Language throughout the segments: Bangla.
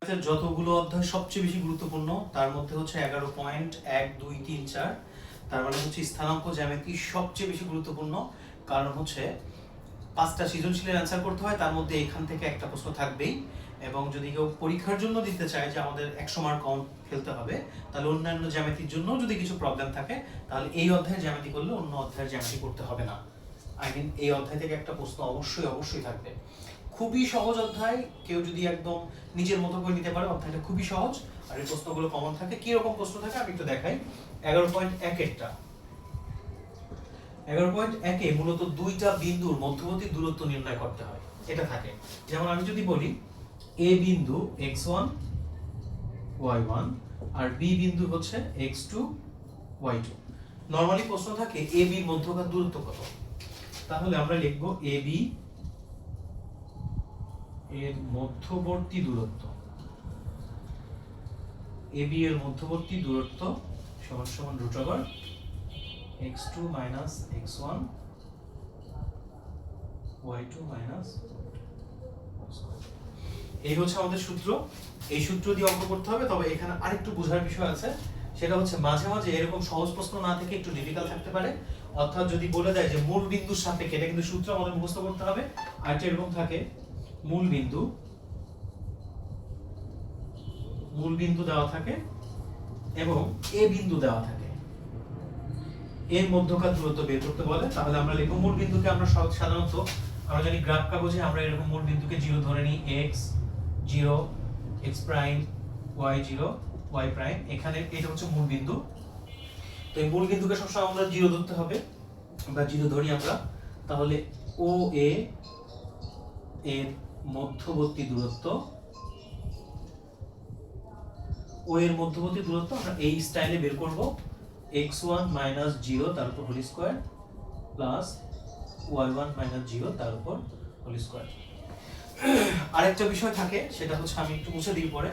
যতগুলো অধ্যায় সবচেয়ে বেশি গুরুত্বপূর্ণ তার মধ্যে হচ্ছে 11.1, 2, 3, 4 তার মানে হচ্ছে স্থানাঙ্ক জ্যামিতি সবচেয়ে বেশি গুরুত্বপূর্ণ। কারণ হচ্ছে 5টা সৃজনশীলের অ্যান্সার করতে হয়, তার মধ্যে এখান থেকে একটা প্রশ্ন থাকবেই। এবং যদি কেউ পরীক্ষার জন্য দিতে চায় যে আমাদের 100 মার্ক কম ফেলতে হবে, তাহলে অন্যান্য জ্যামিতির জন্য যদি কিছু প্রবলেম থাকে তাহলে এই অধ্যায়ের জ্যামিতি করলে অন্য অধ্যায়ের জ্যামিতি করতে হবে না। আই মিন এই অধ্যায় থেকে একটা প্রশ্ন অবশ্যই থাকবে। খুবই সহজ অধ্যায়, কেউ যদি একদম নিজের মতো করে নিতে পারে অধ্যায়টা খুবই সহজ। আর এই প্রশ্নগুলো কমন থাকে। কি রকম প্রশ্ন থাকে আমি একটু দেখাই। 11.1 11.1 মূলত দুইটা বিন্দুর মধ্যবর্তী দূরত্ব নির্ণয় করতে হয়, এটা থাকে। যেমন আমি যদি বলি এ বিন্দু x1 y1 আর বি বিন্দু হচ্ছে x2 y2। নরমালি প্রশ্ন থাকে এ বির মধ্যকার দূরত্ব কত। তাহলে আমরা লিখব এ বি এর মধ্যবর্তী দূরত্ব, এ বি এর মধ্যবর্তী দূরত্ব সমান সমান x2 minus x1 y2 minus এই হচ্ছে আমাদের সূত্র। এই সূত্র দিয়ে অঙ্ক করতে হবে। তবে এখানে আরেকটু বোঝার বিষয় আছে, সেটা হচ্ছে মাঝে মাঝে এরকম সহজ প্রশ্ন না থেকে একটু ডিফিকাল্ট থাকতে পারে। অর্থাৎ যদি বলে দেয় যে মূল বিন্দুর সাপেক্ষে, এটা কিন্তু সূত্র আমাদের মুখস্থ করতে হবে। আর এরকম থাকে মূল বিন্দু দেওয়া থাকে এবং এ বিন্দু দেওয়া থাকে, এর মধ্যকার দূরত্ব বের করতে বলে। তাহলে আমরা লিখব মূল বিন্দুকে আমরা সাধারণত আমরা জানি গ্রাফ কাগজে আমরা এরকম মূল বিন্দুকে 0 ধরে নিই, x0 x prime y0 y prime. এখানে এটা হচ্ছে মূল বিন্দু। তো এই মূল বিন্দুকে সবসময় আমরা 0 ধরতে হবে, আমরা 0 ধরি আমরা। তাহলে ও এ এর মধ্যবর্তী দূরত্ব, ও এর মধ্যবর্তী দূরত্ব আমরা এই স্টাইলে বের করব। x1 minus 0 তার উপর whole square plus y1 minus 0 তার উপর হোল স্কয়ার। আরেকটা বিষয় থাকে, সেটা হচ্ছে আমি একটু মুছে দিই পরে,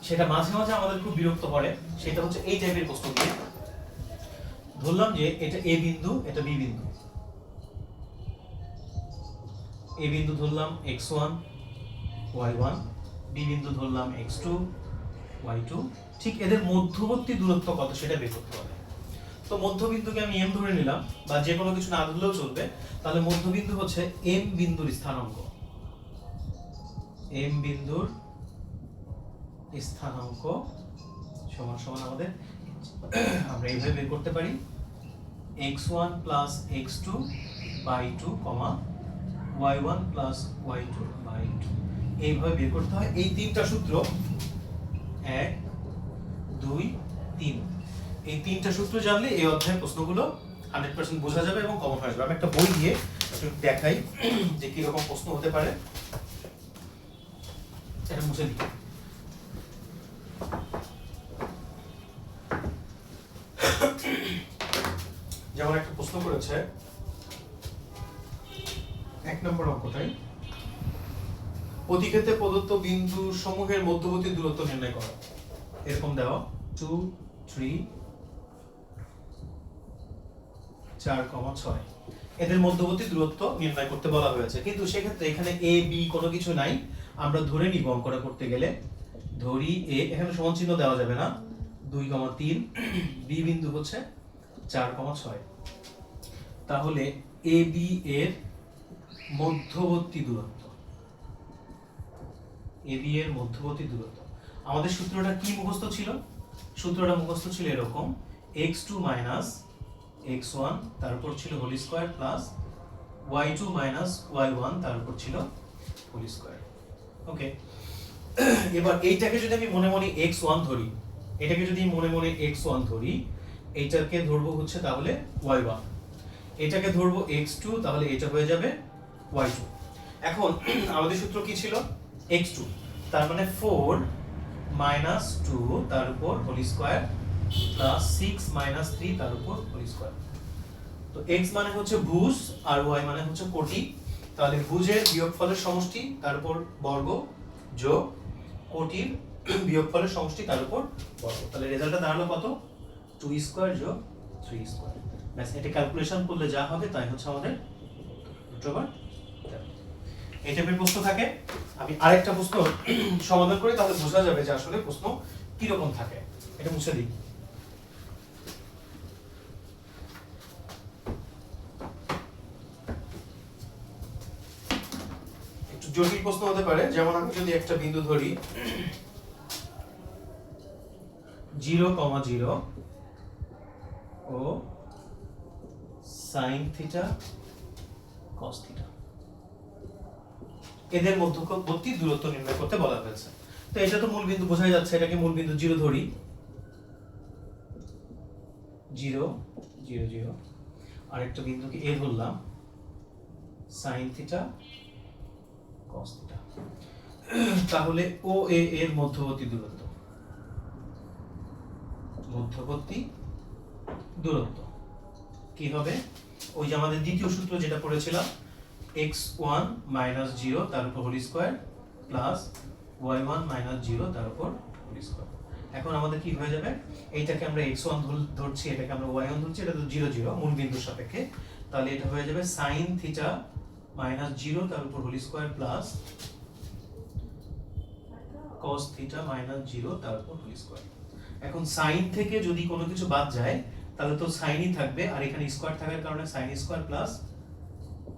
সেটা মাঝে মাঝে আমাদের খুব বিরক্ত করে। সেটা হচ্ছে এই টাইপের প্রশ্ন দিয়ে ধরলাম যে এটা এ বিন্দু, এটা বি বিন্দু। এ বিন্দু ধরলাম x1 y1, বি বিন্দু ধরলাম x2 y2। ঠিক এদের মধ্যবর্তী দূরত্ব কত সেটা বের করতে হবে। তো মধ্যবিন্দুকে আমি m ধরে নিলাম, বা যে কোনো কিছু না ধরলেও চলবে। তাহলে মধ্যবিন্দু হচ্ছে m বিন্দুর স্থানাঙ্ক, m বিন্দুর স্থানাঙ্ক সমান সমান আমাদের আমরা এইভাবে বের করতে পারি x1 plus x2 by 2, y1 plus y2 by 2। এইভাবে বের করতে হয়। এই তিনটা সূত্র 1 2 3, এই তিনটা সূত্র জানলে এই অধ্যায়ের প্রশ্নগুলো 100% বোঝা যাবে এবং কমন হয়ে যাবে। আমি একটা বই দিয়ে একটু দেখাই যে কি রকম প্রশ্ন হতে পারে। এটা মুছে দিই। যেমন একটা প্রশ্ন করেছে 1 নম্বর অঙ্কটাই, প্রতিক্ষেত্রে প্রদত্ত বিন্দু সমূহের মধ্যবর্তী দূরত্ব নির্ণয় করো। এরকম দেওয়া 2 3 4, 6 এদের মধ্যবর্তী দূরত্ব নির্ণয় করতে বলা হয়েছে। কিন্তু সেক্ষেত্রে এখানে এ বি কোনো কিছু নাই, আমরা ধরে নিব অঙ্কটা করতে গেলে। ধরি এ, এখানে সমান চিহ্ন দেওয়া যাবে না, 2, 3, বি বিন্দু হচ্ছে 4, 6। তাহলে এ বি এর মধ্যবর্তী দূরত্ব, এ বি এর মধ্যবর্তী দূরত্ব আমাদের সূত্রটা কি মুখস্থ ছিল? সূত্রটা মুখস্থ ছিল এরকম x2 minus x1 তার উপর ছিল whole square plus y2 minus y1 তার উপর ছিল হোল স্কয়ার। ওকে, এবার এইটাকে যদি আমি মনে মনে x1 ধরি, এটাকে যদি মনে মনে x1 ধরি, এইটাকে ধরবো হচ্ছে তাহলে y1, এটাকে ধরবো x2, তাহলে এটা হয়ে যাবে y2। এখন আমাদের সূত্র কি ছিল? x2 তার মানে 4 minus 2 তার উপর হোল স্কয়ার প্লাস 6 minus 3 তার উপর হোল স্কয়ার। তো x মানে হচ্ছে ভুজ আর y মানে হচ্ছে কোটি। তাহলে ভুজের বিয়োগফলের সমষ্টি তার উপর বর্গ যোগ কোটির বিয়োগফলের সমষ্টি তার উপর বর্গ। তাহলে রেজাল্টটা দাঁড়ালো কত? 2 স্কয়ার যোগ 3 স্কয়ার। ব্যাস, এটা ক্যালকুলেশন করলে যা হবে তাই হচ্ছে আমাদের রুট ওভার। এই টাইপের প্রশ্ন থাকে। আমি আরেকটা প্রশ্ন সমাধান করি, তাহলে বোঝা যাবে যে আসলে প্রশ্ন কি রকম থাকে। এটা মুছে দিই। একটু জটিল প্রশ্ন হতে পারে, যেমন আমি যদি একটা বিন্দু ধরি 0,0 ও sin থিটা cos থিটা, এদের মধ্যবর্তী দূরত্ব নির্ণয় করতে বলা হয়েছে। তো এটা তো মূল বিন্দু বোঝাই যাচ্ছে, এটাকে মূল বিন্দু 0 ধরি, 0 0 0, আরেকটা বিন্দুকে a ধরলাম, sin থিটা cos থিটা। তাহলে ও এ এর মধ্যবর্তী দূরত্ব, কি হবে? ওই যে আমাদের দ্বিতীয় সূত্র যেটা পড়েছিলাম, x1 - 0 তার উপর হোল স্কয়ার প্লাস y1 - 0 তার উপর হোল স্কয়ার। এখন আমাদের কি হয়ে যাবে, এইটাকে আমরা x1 ধরছি, এটাকে আমরা y1 ধরছি, এটা তো 0 0 মূল বিন্দুর সাপেক্ষে, তাহলে এটা হয়ে যাবে sin থিটা -0 তার উপর whole square plus cos theta -0 তার উপর হোল স্কয়ার। এখন sin থেকে যদি কোনো কিছু বাদ যায় তাহলে তো সাইনই থাকবে, আর এখানে স্কয়ার থাকার কারণে sin square plus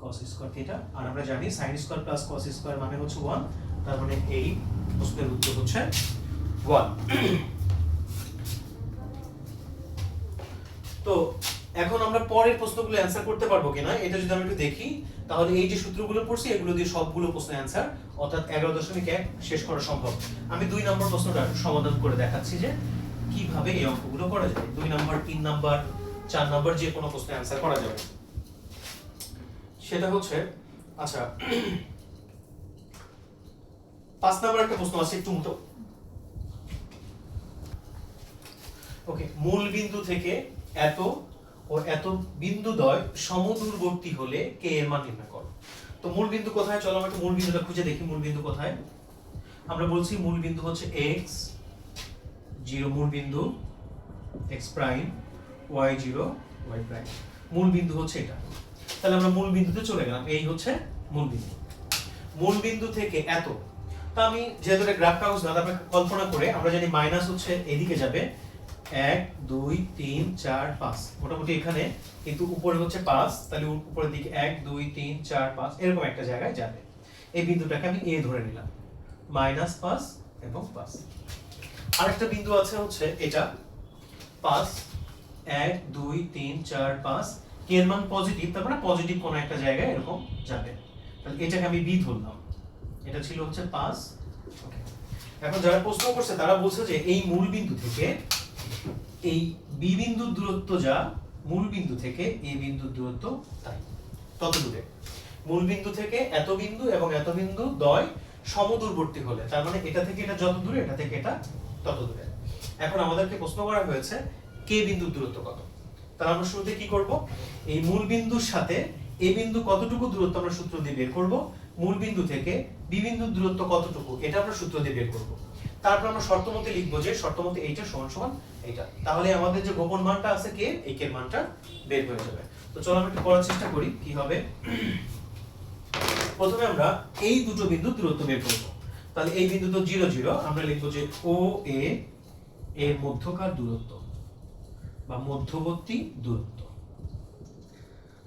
cos square থিটা, আর আমরা জানি sin square plus cos square মানে হচ্ছে 1, তার মানে এই প্রশ্নের উত্তর হচ্ছে 1। তো এখন আমরা পরের প্রশ্নগুলো অ্যানসার করতে পারবো কিনা এটা যদি আমরা একটু দেখি, তাহলে এই যে সূত্রগুলো পড়ছি এগুলো দিয়ে সবগুলো প্রশ্নের অ্যানসার অর্থাৎ 11.1 শেষ করা সম্ভব। আমি 2 নম্বর প্রশ্নটা সমাধান করে দেখাচ্ছি যে কিভাবে এই অঙ্কগুলো করা যায়। 2 নম্বর, 3 নম্বর, 4 নম্বর যে কোনো প্রশ্নের অ্যানসার করা যাবে। সেটা হচ্ছে, আচ্ছা 5 নম্বর একটা প্রশ্ন আছে, একটু মতো। ওকে, মূল বিন্দু থেকে এত ও এত বিন্দুদ্বয় সমদূরবর্তী হলে কে এর মান নির্ণয় করো। তো মূল বিন্দু কোথায়, চলো আমরা একটু মূল বিন্দুটা খুঁজে দেখি। মূল বিন্দু কোথায়? আমরা বলছি মূল বিন্দু হচ্ছে x 0 মূল বিন্দু, x prime, y 0 y prime, মূল বিন্দু হচ্ছে এটা। তাহলে আমরা মূল বিন্দুতে চলে গেলাম, এই হচ্ছে মূল বিন্দু। মূল বিন্দু থেকে এত, তা আমি যেহেতু এটা গ্রাফ কাগজ না, তারপরে কল্পনা করে আমরা জানি মাইনাস হচ্ছে এদিকে যাবে 1 2 3 4 5, মোটামুটি এখানে, কিন্তু উপরে হচ্ছে 5, তাহলে উপরের দিকে 1 2 3 4 5 এরকম একটা জায়গায় যাবে। এই বিন্দুটাকে আমি a ধরে নিলাম, -5 এবং 5। আরেকটা বিন্দু আছে হচ্ছে এটা 5 1 2 3 4 5, কে এর মান পজিটিভ, তার মানে পজিটিভ কোন একটা জায়গায় এরকম যাবে, তাহলে এটাকে আমি b ধরলাম। এটা ছিল হচ্ছে 5। ওকে, এখন যারা প্রশ্ন করছে তারা বলছে যে এই মূল বিন্দু থেকে এই বি বিন্দুর দূরত্ব যা মূল বিন্দু থেকে এই বিন্দুর দূরত্ব তাই, তত দূরে। মূল বিন্দু থেকে এত বিন্দু এবং এত বিন্দু দ্বয় সমদূরবর্তী হলে, তার মানে এটা থেকে এটা যত দূরে, এটা থেকে এটা তত দূরে। এখন আমাদেরকে প্রশ্ন করা হয়েছে কে বিন্দুর দূরত্ব কত। তাহলে আমরা শুরুতে কি করব, এই মূল বিন্দুর সাথে এই বিন্দু কতটুকু দূরত্ব আমরা সূত্র দিয়ে বের করব, মূল বিন্দু থেকে বি বিন্দুর দূরত্ব কতটুকু এটা আমরা সূত্র দিয়ে বের করব। তারপর আমরা শর্তমতে লিখবো যে শর্তমতে এইটা সমান সমান এইটা, তাহলে আমাদের যে গোপন মানটা আছে কে, এই কে মানটা বের হয়ে যাবে। তো চলো আমরা একটু করার চেষ্টা করি কি হবে। প্রথমে আমরা এই দুটো বিন্দুর দূরত্ব বের করব। তাহলে এই বিন্দু তো 0 0, আমরা লিখবো যে ও এ এর মধ্যকার দূরত্ব বা মধ্যবর্তী দূরত্ব।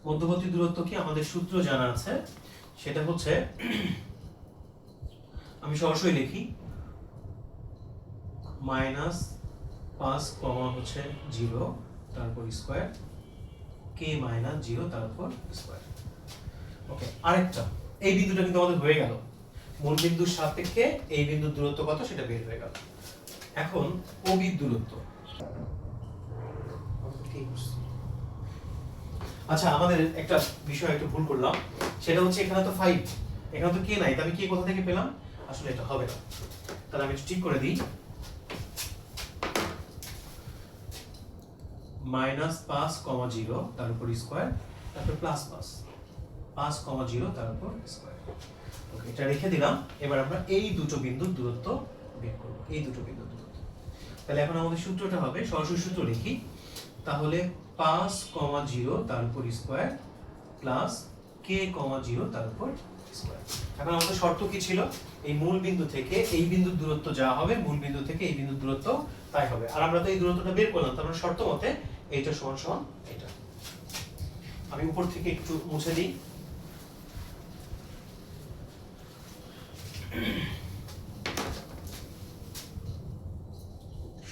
মধ্যবর্তী দূরত্ব কি আমাদের সূত্র জানা আছে, সেটা হচ্ছে, আমি সরাসরি লিখি, -5 হচ্ছে 0 তারপর স্কয়ার, k - 0 তারপর স্কয়ার। ওকে, আরেকটা, এই বিন্দুটা কিন্তু আমাদের হয়ে গেল, মূল বিন্দুর সাপেক্ষে এই বিন্দুর দূরত্ব কত সেটা বের হয়ে গেল। এখন OB এর দূরত্ব, আচ্ছা আমাদের একটা বিষয় একটু ভুল করলাম, সেটা হচ্ছে এখানে তো 5, এখানে তো k নাই, তাহলে k কোথা থেকে পেলাম, আসলে এটা হবে না। তাহলে আমি ঠিক করে দিই, -5, 0 তার উপর স্কয়ার, তারপর +5 0 তার উপর স্কয়ার। ওকে, এটা রেখে দিলাম। এবার আমরা এই দুটো বিন্দুর দূরত্ব বের করব, এই দুটো বিন্দুর দূরত্ব। তাহলে এখন আমাদের সূত্রটা হবে, সরাসরি সূত্র লিখি, তাহলে 5, 0 তার উপর স্কয়ার প্লাস k, 0 তার উপর স্কয়ার। এখন আমাদের শর্ত কি ছিল, এই মূল বিন্দু থেকে এই বিন্দুর দূরত্ব যা হবে মূল বিন্দু থেকে এই বিন্দুর দূরত্ব তাই হবে। আর আমরা তো এই দূরত্বটা বের করলাম, তার মানে শর্ত মতে এইটা সমান সমান এটা। আমি উপর থেকে একটু মুছে দিই।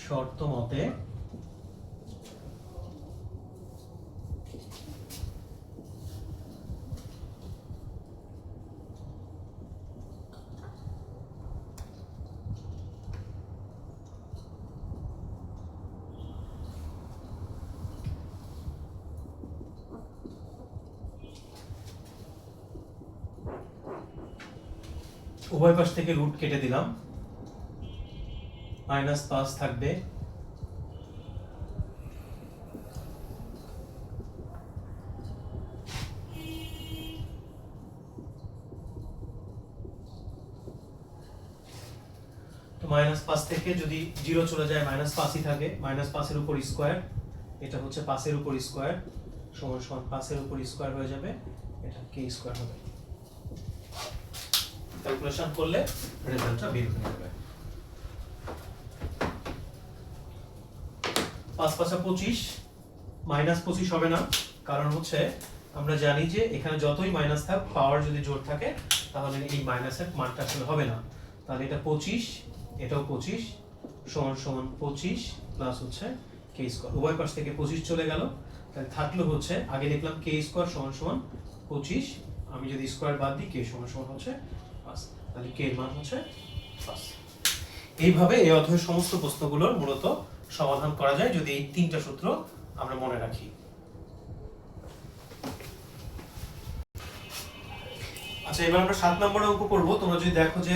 শর্ত মতে উভয় পাশ থেকে রুট কেটে দিলাম, -5 থাকবে, তো -5 থেকে যদি 0 চলে যায় -5ই থাকে, -5 এর উপর স্কয়ার, এটা হচ্ছে 5 এর উপর স্কয়ার সমান সমান 5 এর উপর স্কয়ার হয়ে যাবে, এটা k স্কয়ার হবে। ক্যালকুলেশন করলে রেজাল্টটা বের হয়ে যাবে। 5 5 25, -25 হবে না, কারণ হচ্ছে আমরা জানি যে এখানে যতই মাইনাস থাক পাওয়ার যদি জোর থাকে তাহলে এই মাইনাসের মানটা আসলে হবে না। তাহলে এটা 25, এটাও 25 সমান সমান 25 প্লাস হচ্ছে k স্কয়ার, উভয় পাশ থেকে 25 চলে গেল, তাহলে থাকলো হচ্ছে আগে লিখলাম k স্কয়ার সমান সমান 25, আমি যদি স্কয়ার বাদ দিই k সমান সমান হচ্ছে 5, তাহলে k এর মান হচ্ছে 5। এইভাবে এই অধ্যায়ের সমস্ত প্রশ্নগুলোর মূলত সমাধান করা যায় যদি এই তিনটা সূত্র আমরা মনে রাখি। আচ্ছা, এবার আমরা 7 নম্বর অঙ্ক করব। তোমরা যদি দেখো যে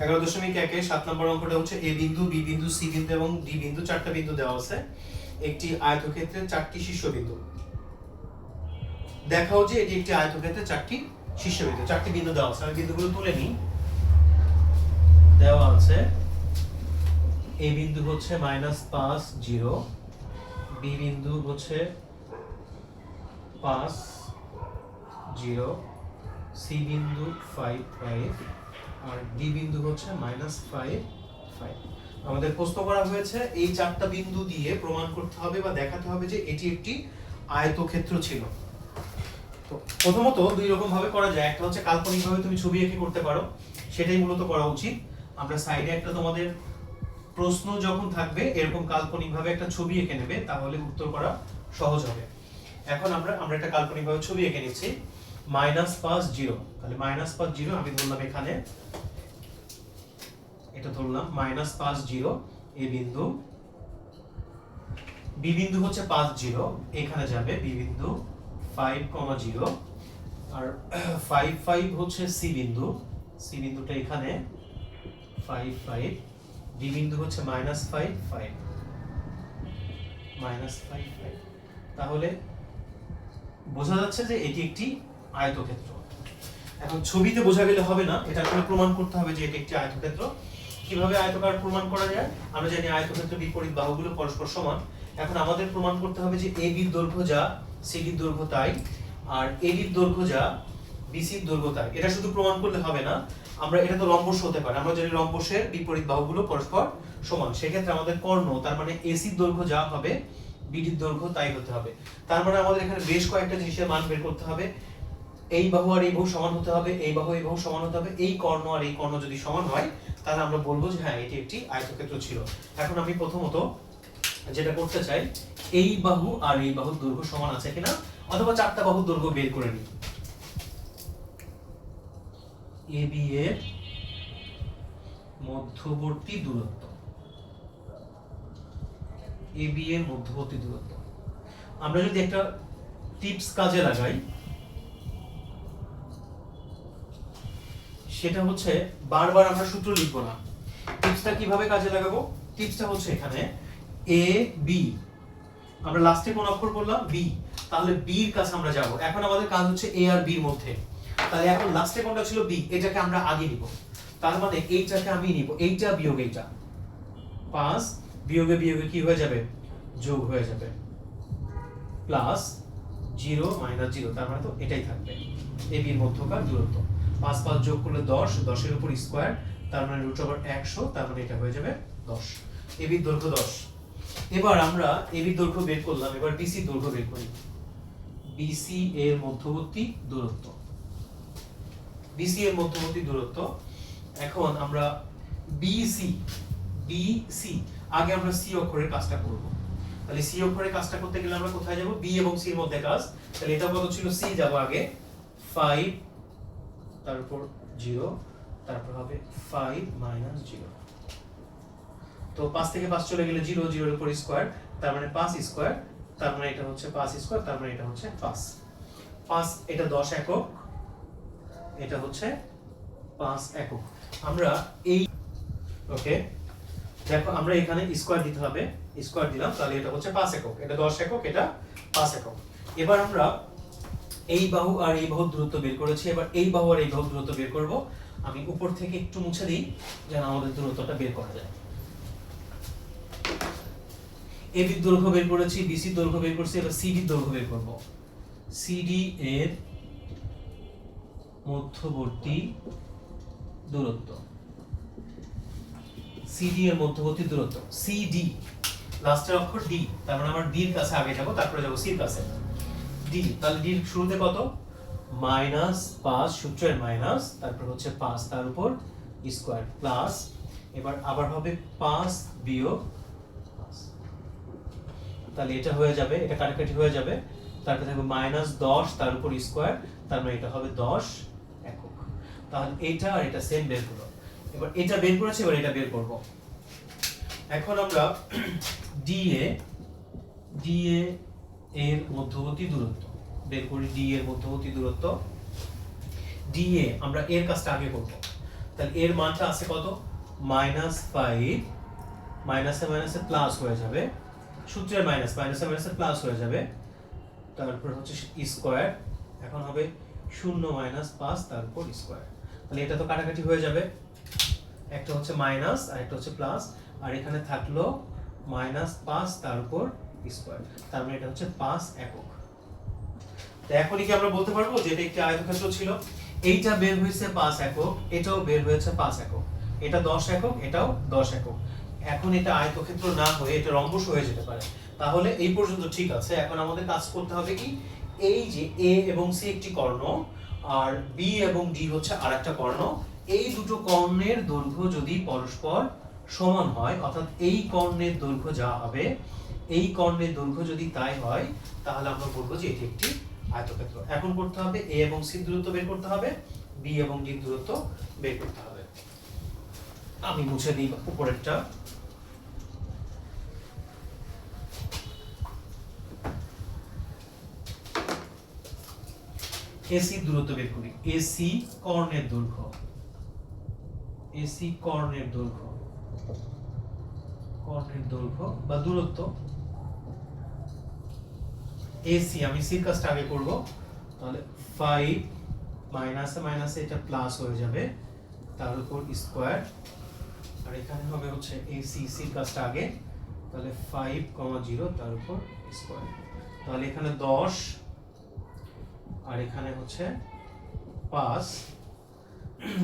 11.1 এর 7 নম্বর অঙ্কটা হচ্ছে a বিন্দু, b বিন্দু, c বিন্দু এবং d বিন্দু, চারটা বিন্দু দেওয়া আছে। একটি আয়তক্ষেত্রের চারটি শীর্ষবিন্দু। দেখাও যে এটি একটি আয়তক্ষেত্রের চারটি শীর্ষবিন্দু, চারটি বিন্দু দেওয়া আছে। আমি বিন্দুগুলো তুলে নিই। দেওয়া আছে a বিন্দু হচ্ছে -5 0, b বিন্দু হচ্ছে 5 0, c বিন্দু 5 5 আর d বিন্দু হচ্ছে -5 5। আমাদের প্রশ্ন করা হয়েছে এই চারটা বিন্দু দিয়ে প্রমাণ করতে হবে বা দেখাতে হবে যে এটি একটি আয়তক্ষেত্র ছিল। তো প্রথমত দুই রকম ভাবে করা যায়, একটা হচ্ছে কাল্পনিকভাবে তুমি ছবি এঁকে করতে পারো, সেটাই মূলত করা উচিত। আমরা সাইডে একটা তোমাদের প্রশ্ন যখন থাকবে এরকম কাল্পনিকভাবে একটা ছবি এঁকে নেবে, তাহলে উত্তর করা সহজ হবে। এখন আমরা একটা কাল্পনিকভাবে ছবি এঁকে নিচ্ছি। -5 0, তাহলে -5 0 আমি ধরলাম এখানে, এটা ধরলাম -5 0 a বিন্দু, b বিন্দু হচ্ছে 5 0, এখানে যাবে b বিন্দু 5 0 আর 5 5 হচ্ছে c বিন্দু, c বিন্দুটা এখানে 5 5, d বিন্দু হচ্ছে -5 5 -5 5। তাহলে বোঝা যাচ্ছে যে এটি একটি আয়তক্ষেত্র। এখন ছবিতে বোঝা গেলে হবে না, এটা আসলে প্রমাণ করতে হবে যে এটি একটি আয়তক্ষেত্র। কিভাবে আয়তকার প্রমাণ করা যায়? আমরা জানি আয়তক্ষেত্রের বিপরীত বাহুগুলো পরস্পর সমান। এখন আমাদের প্রমাণ করতে হবে যে AB এর দৈর্ঘ্য যা CD এর দৈর্ঘ্য তাই, আর AD এর দৈর্ঘ্য যা BC এর দৈর্ঘ্য তাই। এটা শুধু প্রমাণ করলে হবে না, আমরা এটা তো রম্বস হতে পারে, আমরা জানি রম্বসের বিপরীত বাহুগুলো পরস্পর সমান। সেক্ষেত্রে আমাদের কর্ণ, তার মানে AC এর দৈর্ঘ্য যা হবে BD এর দৈর্ঘ্য তাই হতে হবে। তার মানে আমাদের এখানে বেশ কয়েকটা জিনিসের মান বের করতে হবে। এই বাহু আর এই বাহু সমান হতে হবে, এই বাহু এই বাহু সমান হতে হবে, এই কর্ণ আর এই কর্ণ যদি সমান হয় তাহলে আমরা বলবো যে হ্যাঁ এটি একটি আয়তক্ষেত্র ছিল। এখন আমি প্রথমত যেটা করতে চাই, এই বাহু আর এই বাহুর দৈর্ঘ্য সমান আছে কিনা, অথবা চারটা বাহুর দৈর্ঘ্য বের করে নিই। AB এর মধ্যবর্তী দূরত্ব, AB এর মধ্যবর্তী দূরত্ব আমরা যদি একটা টিপস কাজে লাগাই, সেটা হচ্ছে বারবার আমরা সূত্র লিখব না। টিপসটা কিভাবে কাজে লাগাবো? টিপসটা হচ্ছে এখানে a b, আমরা লাস্টে কোন অক্ষর বললাম b, তাহলে b এর কাছে আমরা যাব। এখন আমাদের কাজ হচ্ছে a আর b এর মধ্যে, তাহলে এখন লাস্টে কোনটা ছিল b, এটাকে আমরা আগে নিব। তার মানে এইটাকে আমি নিব, এইটা বিয়োগ এইটা, 5 বিয়োগে বিয়োগে কি হয়ে যাবে, যোগ হয়ে যাবে, প্লাস 0 - 0, তার মানে তো এটাই থাকবে ab এর মধ্যকার দূরত্ব। 5 5 যোগ করলে 10, 10 এর উপর স্কয়ার, তার মানে √100, তার মানে এটা হয়ে যাবে 10। এবি দৈর্ঘ্য 10। এবার আমরা এবি দৈর্ঘ্য বের করলাম, এবার বিসি দৈর্ঘ্য বের করি। বিসি এর মধ্যবর্তী দূরত্ব, বিসি এর মধ্যবর্তী দূরত্ব। এখন আমরা বিসি আগে আমরা সি অক্ষরের কাজটা করব। তাহলে সি অক্ষরের কাজটা করতে গেলে আমরা কোথায় যাব? বি এবং সি এর মধ্যে কাজ। তাহলে এটা কত ছিল? সি যাব আগে 5, তারপর 0, তারপর হবে 5 - 0। তো 5 থেকে 5 চলে গেলে 0, 0 এর উপর স্কয়ার, তার মানে 5 স্কয়ার, তার মানে এটা হচ্ছে 5 স্কয়ার, তার মানে এটা হচ্ছে 5 এটা 10 একক, এটা হচ্ছে 5 একক। আমরা এই ওকে দেখো, আমরা এখানে স্কয়ার দিতে হবে, স্কয়ার দিলাম, তাহলে এটা হচ্ছে 5 একক, এটা 10 একক, এটা 5 একক। এবার আমরা এই বাহু আর এই বাহুর দূরত্ব বের করেছি, এবার এই বাহু আর এই বাহুর দূরত্ব বের করব। আমি উপর থেকে একটু মুছে দিই যেন আমাদের দূরত্বটা বের করা যায়। এবি দৈর্ঘ্য বের করেছি, বিসি দৈর্ঘ্য বের করেছি, এবার সিডি দৈর্ঘ্য বের করব। সিডি এর মধ্যবর্তী দূরত্ব, সিডি এর মধ্যবর্তী দূরত্ব, সিডি লাস্টের অক্ষর ডি, তার মানে আমরা ডি এর কাছে আগে যাব, তারপরে যাব সি এর কাছে। ডি, তাহলে ডি এর শুরুতে কত? -5, সূত্রের মাইনাস, তারপর হচ্ছে 5 তার উপর স্কয়ার প্লাস, এবার আবার হবে 5 বিয়োগ 5, তাহলে এটা হয়ে যাবে, এটা কাটাকাটি হয়ে যাবে, তারপর থাকবে -10 তার উপর স্কয়ার, তার মানে এটা হবে 10 একক। তাহলে এটা আর এটা সেম বের হলো। এবার এটা বের করেছি, এবার এটা বের করব। এখন আমরা ডিএ এর মধ্যবর্তী দূরত্ব বের করি। ডি এর মধ্যবর্তী দূরত্ব, ডিএ আমরা এর কাজটা আগে করব। তাহলে এর মানটা আছে কত? -5, মাইনাসে মাইনাসে প্লাস হয়ে যাবে, সূত্রের মাইনাস, মাইনাসে মাইনাসে প্লাস হয়ে যাবে, তারপর হচ্ছে স্কয়ার, এখন হবে 0 - 5 তারপর স্কয়ার। তাহলে এটা তো কাটাকাটি হয়ে যাবে, একটা হচ্ছে মাইনাস আর একটা হচ্ছে প্লাস, আর এখানে থাকলো -5 তার উপর স্কয়ার, তার মানে এটা হচ্ছে 5 একক। তো এখনই কি আমরা বলতে পারবো যে এটা একটি আয়তক্ষেত্র ছিল? এইটা বের হয়েছে 5 একক, এটাও বের হয়েছে 5 একক, এটা 10 একক, এটাও 10 একক। এখন এটা আয়তক্ষেত্র না হয়ে এটা রম্বস হয়ে যেতে পারে। তাহলে এই পর্যন্ত ঠিক আছে। এখন আমাদের কাজ করতে হবে কি, এই যে এ এবং সি একটি কর্ণ আর বি এবং ডি হচ্ছে আরেকটা কর্ণ, এই দুটো কর্ণের দৈর্ঘ্য যদি পরস্পর সমান হয়, অর্থাৎ এই কর্ণের দৈর্ঘ্য যা হবে এই কর্ণের দৈর্ঘ্য যদি তাই হয়, তাহলে আমরা বলবো যে এটি একটি আয়তক্ষেত্র। এখন করতে হবে এ এবং সি দূরত্ব বের করতে হবে, বি এবং ডি দূরত্ব বের করতে হবে। আমি মুছে দিই উপরেরটা। এসি দূরত্ব বের করি। এসি কর্ণের দৈর্ঘ্য, এসি কর্ণের দৈর্ঘ্য, কর্ণের দৈর্ঘ্য বা দূরত্ব। এসি আমি সির কাজটা আগে করব, তাহলে 5 মাইনাসে মাইনাসে এটা প্লাস হয়ে যাবে, তার উপর স্কয়ার, আর এখানে হবে হচ্ছে এসি সির কাজটা আগে, তাহলে 5, 0 তার উপর স্কয়ার, তাহলে এখানে 10 আর এখানে হচ্ছে 5,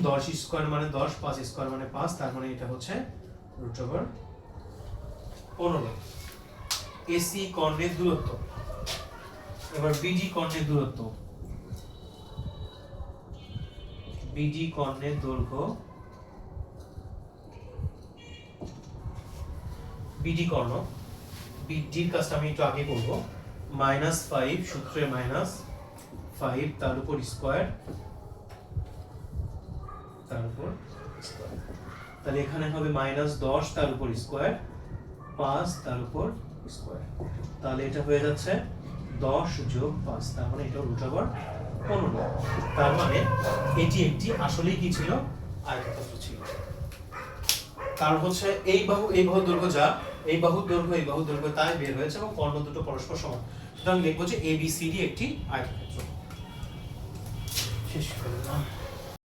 10 স্কয়ার মানে 10, 5 স্কয়ার মানে 5, তার মানে এটা হচ্ছে √15। এসি কর্ণের দূরত্ব। এবার বিডি কর্ণের দূরত্ব, বিডি কর্ণের দৈর্ঘ্য, বিডি কর্ণ, বিডির কাজটা আমি একটু আগে করব। -5 সূত্রে -5 তার উপর স্কয়ার, তার উপর স্কয়ার, তাহলে এখানে হবে -10 তার উপর স্কয়ার, 5 তার উপর স্কয়ার, তাহলে এটা হয়ে যাচ্ছে 10 যোগ 5, তার মানে এটা √15। তার মানে এটি একটি আসলেই কি ছিল? আয়তক্ষেত্র ছিল। কারণ হচ্ছে এই বাহুর দৈর্ঘ্য যা, এই বাহুর দৈর্ঘ্য তাই বের হয়েছে এবং কর্ণ দুটো পরস্পর সমান। সুতরাং লিখবো যে ABCD একটি আয়তক্ষেত্র। শেষ করলাম।